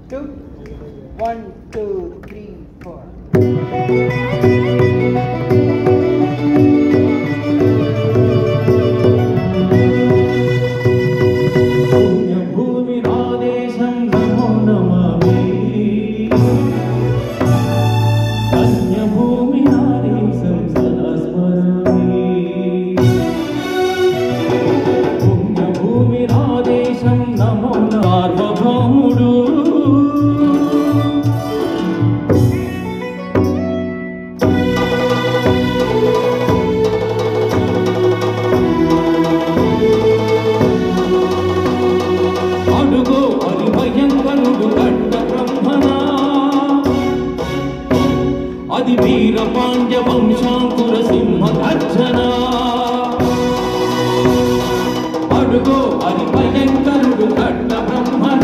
2 1 2 3 4 వీరపాండ్య వంశాంకుర సింహ గర్జన అడుగో అది భయంకరుడు కట్ట బ్రహ్మణ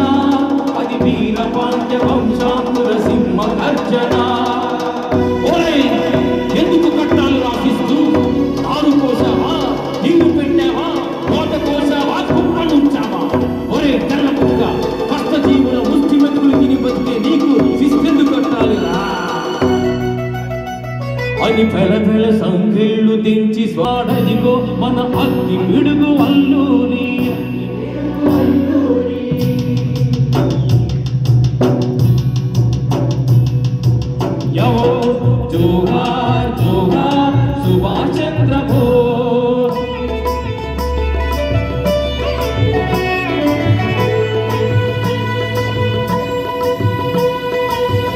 అది వీరపాండ్య వంశాంకుర సింహ గర్జన ఎందుకు కట్టాలు రాసిస్తూ ఆరు కోసావా నీళ్లు పెట్టావా కోట కోసావా కుప్పనుంచావా ఒరే తెల్లపుక్క కష్టజీవుల ముష్టి మెతుకులు తిని బతికే నీకు శిస్తెందుకు కట్టాలి అని పెళపెళ సంఖ్యలు దించి స్వాడదిగో మన అగ్ని పిడుగు అల్లూరి యవో జోహార్ జోహార్ సుభాష్ చంద్ర బోస్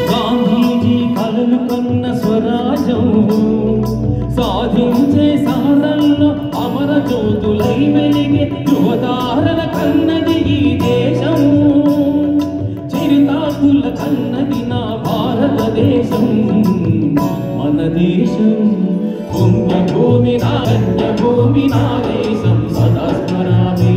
గాంధీజీ కలలు కన్న స్వరాజం సాధించే సమరంలో అమర జ్యోతులై వెలిగే యువతారల కన్నది ఈ దేశం చరితార్థుల కన్నది నా భారతదేశం మన దేశం పుణ్యభూమి నా దేశం సదా స్మరామి